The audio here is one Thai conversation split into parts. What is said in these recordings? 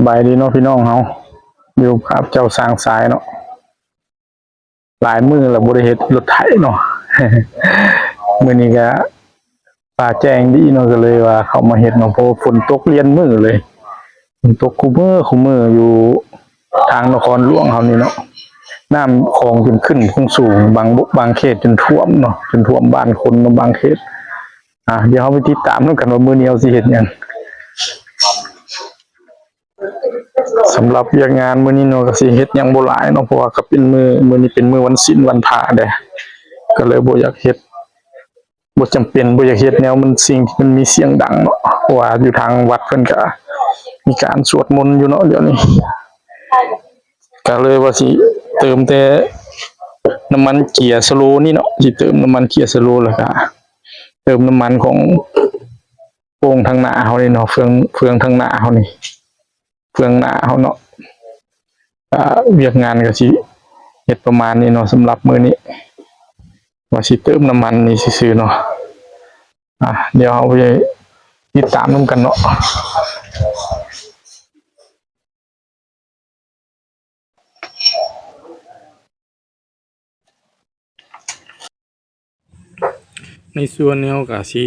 บายดีเนาะพี่น้องเฮาอยู่ครับเจ้าสร้างสายเนาะหลายมือแล้วบ่ได้เฮ็ดรถไถเนาะ มื้อนี้ก็ฟ้าแจ้งดีเนาะก็เลยว่าเขามาเฮ็ดเนาะเพราะฝนตกเรียนมื้อเลยฝนตกคุมื้ออยู่ทางนครหลวงเฮานี่เนาะน้ำคลองจนขึ้นคงสูงบางเขตจนท่วมเนาะจนท่วมบ้านคนเนาะบางเขตเดี๋ยวเฮาไปติดตามนำกันว่ามื้อนี้เฮาสิเฮ็ดหยัง สำหรับเวียกงานมื้อนี้เนาะก็สิเฮ็ดหยังบ่หลายเนาะเพราะว่าก็เป็นมื้อนี้เป็นมื้อวันศีลวันพระเด้ก็เลยบ่อยากเฮ็ดบ่จำเป็นบ่อยากเฮ็ดแนวมันสิ่งที่มันมีเสียงดังเนาะเพราะว่าอยู่ทางวัดเพิ่นก็มีการสวดมนต์อยู่เนาะเดี๋ยวนี้ก็เลยว่าสิเติมแต่น้ำมันเกียร์สโลนี่เนาะสิเติมน้ำมันเกียร์สโลแล้วก็เติมน้ำมันของโป่งทางหน้าเฮานี่เนาะเฟืองทางหน้าเฮานี่เฟืองหน้าเฮาเนาะเวียกงานก็สิเฮ็ดประมาณนี้เนาะสำหรับมื้อนี้ว่าสิเติมน้ำมันนี่ซื่อๆเนาะเดี๋ยวเอาไปติดตามนำกันเนาะในส่วนนี้เฮาก็สิ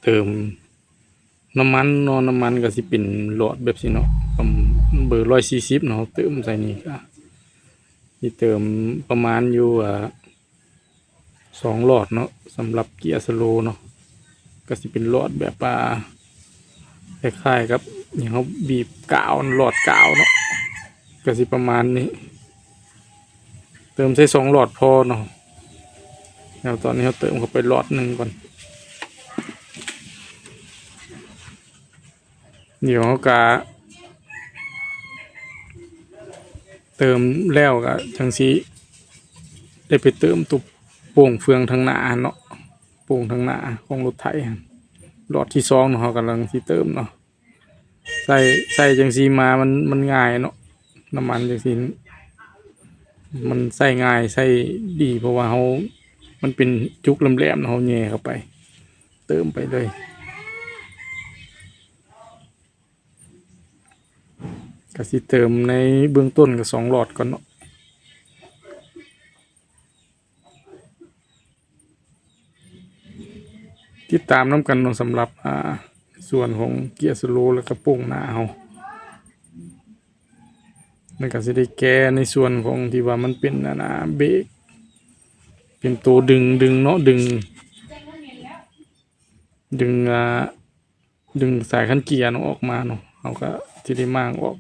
เติมน้ำมันเนาะน้ำมันก็สิเป็นหลอดแบบนี้เนาะเบอร์140เนาะเติมใส่นี่ก็สิเติมประมาณอยู่2หลอดเนาะสำหรับเกียร์สโลเนาะก็สิเป็นหลอดแบบคล้ายๆกับอย่างเขาบีบกาวหลอดกาวเนาะก็สิประมาณนี้เติมใส่2หลอดพอเนาะแล้วตอนนี้เขาเติมเข้าไปหลอดหนึ่งก่อนเดี๋ยวเขาก็เติมแล้วก็จังสิได้ไปเติมตุบโป่งเฟืองทางหน้าเนาะโป่งทางหน้าของรถไถหลอดที่2เนาะเขากำลังสิเติมเนาะใส่จังสีมามันง่ายเนาะน้ำมันจังสีมันใส่ง่ายใส่ดีเพราะว่ามันเป็นจุกแหลมๆเนาะเขาแย่เข้าไปเติมไปเลยก็สิเติมในเบื้องต้นก็2หลอดก่อนเนาะติดตามน้ำกันเนาะสำหรับส่วนของเกียร์สโลแล้วก็โป่งหน้าเฮามันก็สิได้แก้ในส่วนของที่ว่ามันเป็นเบรกเป็นตัวดึงเนาะดึงสายคันเกียร์เนาะออกมาเนาะเฮาก็สิได้มางออก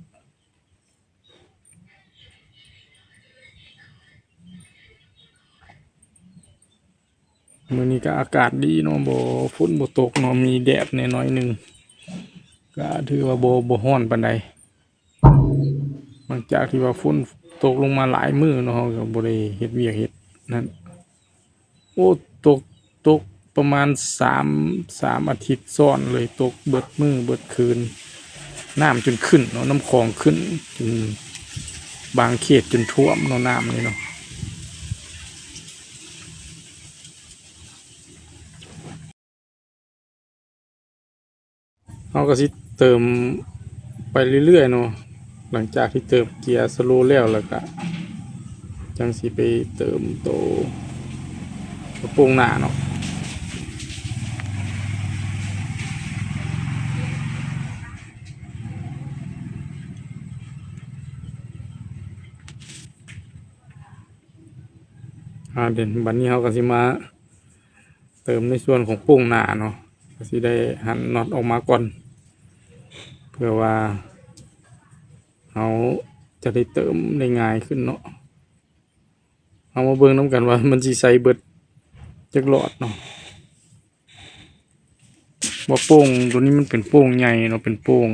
มื้อนี้ก็อากาศดีเนาะบ่ฝนบ่ตกเนาะมีแดดแน่น้อยนึงก็ถือว่าบ่ร้อนปานใดหลังจากที่ว่าฝนตกลงมาหลายมื้อเนาะเฮาก็บ่ได้เฮ็ดเวียกเฮ็ดนั่นโอ้ตกประมาณ3อาทิตย์ซ้อนเลยตกเบิดมื้อเบิดคืนน้ำจนขึ้นเนาะน้ำคลองขึ้นจนบางเขตจนท่วมเนาะน้ำนี่เนาะเฮาก็สิเติมไปเรื่อยๆเนาะหลังจากที่เติมเกียร์สโลว์แล้วก็จังสิไปเติมโตกระโปรงหน้าเนาะเดี๋ยวบัดนี้เฮาก็สิมาเติมในส่วนของโป่งหน้าเนาะก็สิได้หันน็อตออกมาก่อนเพื่อว่าเฮาจะได้เติมได้ง่ายขึ้นเนาะเอามาเบิ่งนํกันว่ามันสิใส่เบิดจักหลอดเนาะว่าโป่งตัวนี้มันเป็นโป่งใหญ่เนาะเป็นโป่ง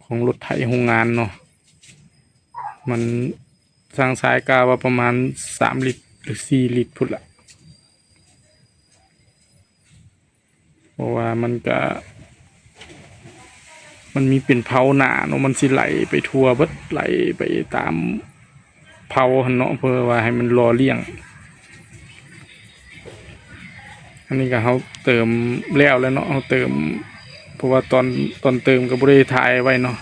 ของรถไถโรงงานเนาะมันสร้างสายกาว่าประมาณ3ลิตรหรือ4ลิตรพุ่นละเพราะว่ามันมีเป็นเผาหนาเนาะมันสิไหลไปทั่วเบิดไหลไปตามเผาเนาะเพื่อว่าให้มันรอเลี้ยงอันนี้ก็เขาเติมแล้วเนาะเขาเติม ราะว่าตอนเติมก็บ่ได้ถ่ายไว้เนาะ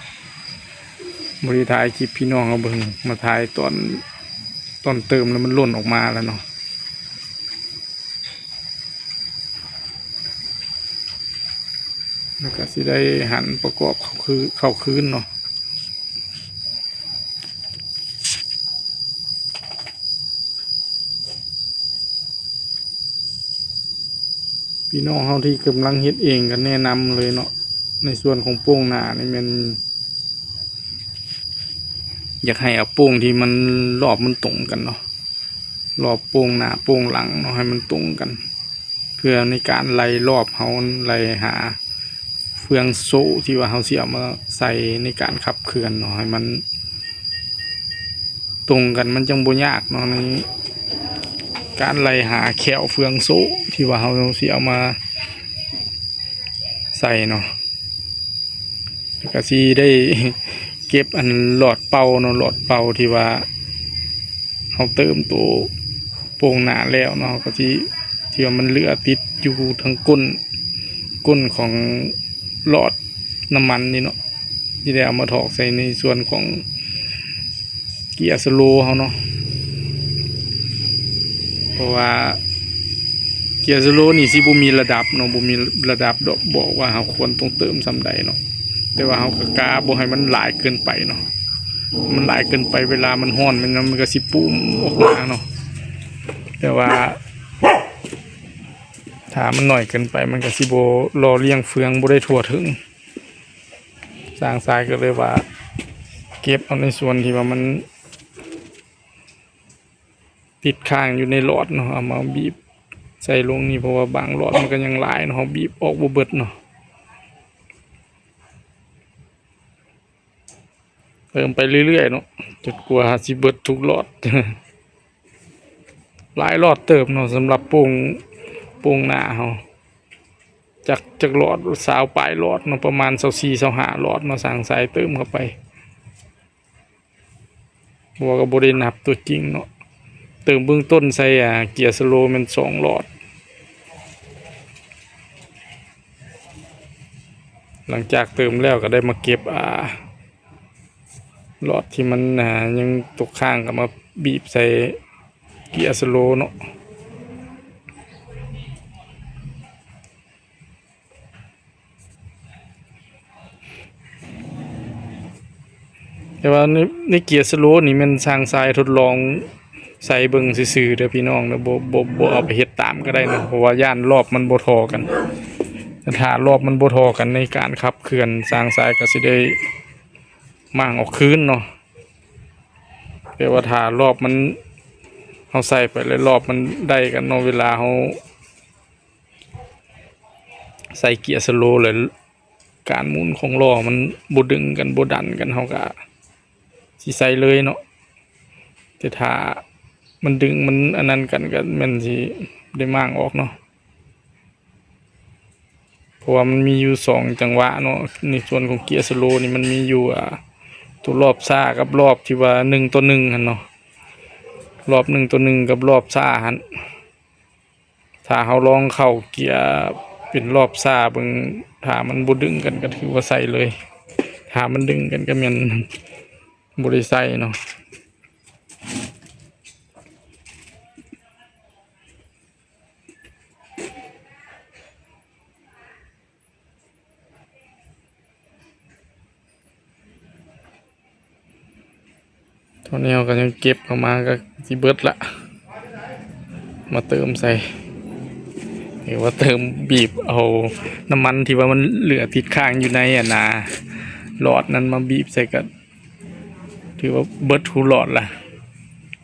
บ่ได้ถ่ายคลิปพี่น้องเอาเบิ่งมาถ่ายตอนเติมแล้วมันหล่นออกมาแล้วเนาะแล้วก็สิได้หันประกอบเข้าคืนเนาะพี่น้องเฮาที่กำลังเฮ็ดเองก็แนะนำเลยเนาะในส่วนของโป้งหน้านี่มันอยากให้เอาโป้งที่มันรอบมันตรงกันเนาะรอบโป้งหน้าโป้งหลังเนาะให้มันตรงกัน เพื่อในการไล่รอบเฮาไล่หาเฟืองโซ่ที่ว่าเฮาสิเอามาใส่ในการขับเคลื่อนเนาะให้มันตรงกันมันจังบ่ยากเนาะในการไล่หาแขวเฟืองโซ่ที่ว่าเฮาสิเอามาใส่เนาะแล้วก็สิได้เก็บอันหลอดเป่าเนาะหลอดเป่าที่ว่าเฮาเติมตัวโป่งหน้าแล้วเนาะก็ที่ว่ามันเหลือติดอยู่ทั้งก้นของหลอดน้ำมันนี่เนาะที่ได้เอามาถอกใส่ในส่วนของเกียร์สโลว์เขาเนาะเพราะว่าเกียร์สโลว์นี่สิบ่มีระดับเนาะบ่มีระดับดอกบอกว่าเราควรต้องเติมส่ำใดเนาะแต่ว่าเราก็กาบ่ให้มันหลายเกินไปเนาะมันหลายเกินไปเวลามันร้อนมันก็สิปุ้มออกมาเนาะแต่ว่าถ้ามันหน่อยเกินไปมันก็สิบ่รอเลี้ยงเฟืองบ่ได้ทั่วถึงสร้างสายก็เลยว่าเก็บเอาในส่วนที่ว่ามันติดค้างอยู่ในหลอดเนาะเอามาบีบใส่ลงนี่เพราะว่าบางหลอดมันก็ยังหลายเนาะบีบออกบ่เบิดเนาะเติมไปเรื่อยๆเนาะจนกว่าสิเบิดทุกหลอด หลายหลอดเติมเนาะสำหรับโป่งหน้าเฮาจากหลอดสาวปลายหลอดเนาะประมาณ24-25หลอดเนาะสั่งสายเติมเข้าไปบัวก็บ่ได้นับตัวจริงเนาะเติมเบื้องต้นใส่เกียร์สโลว์มัน2หลอดหลังจากเติมแล้วก็ได้มาเก็บหลอดที่มันยังตกข้างก็มาบีบใส่เกียร์สโลว์เนาะแต่ว่าในเกียร์สโลว์นี่มันสร้างสายทดลองใส่เบิ่งซื่อๆเด้อพี่น้องเด้อบ่เอาไปเฮ็ดตามก็ได้นะเพราะว่าย่านรอบมันบ่เท่ากันถ้ารอบมันบ่เท่ากันในการขับเคลื่อนสร้างสายก็สิได้มั่างออกคืนเนาะแต่ว่าถ้ารอบมันเฮาใส่ไปแล้วรอบมันได้กันเนาะเวลาเฮาใส่เกียร์สโลว์เลยการหมุนของล้อมันบ่ดึงกันบ่ดันกันเฮาก็สิใส่เลยเนาะแต่ถ้ามันดึงมันอันนั้นกันก็มันสิได้มั่างออกเนาะเพราะว่ามันมีอยู่2จังหวะเนาะในส่วนของเกียร์สโลว์นี่มันมีอยู่ตัวรอบซ่ากับรอบที่ว่า1-1หั่นเนาะรอบ1-1กับรอบซ่าหั่นถ้าเฮาลองเข้าเกียร์เป็นรอบซ่าเบิ่งถ้ามันบ่ดึงกันก็ถือว่าใส่เลยถ้ามันดึงกันก็แม่นบ่ได้ใส่เนาะตอนนี้เราก็ยังเก็บออกมาก็สิเบิดละมาเติมใส่หรือว่าเติมบีบเอาน้ำมันที่ว่ามันเหลือติดค้างอยู่ในหลอดนั้นมาบีบใส่กันถือว่าเบิดทุกหลอดละ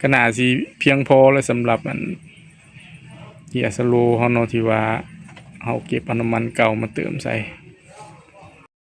ก็น่าสิเพียงพอเลยสำหรับเกียร์สโลว์เฮาเนาะที่ว่าเฮาเก็บเอาน้ำมันเก่ามาเติมใส่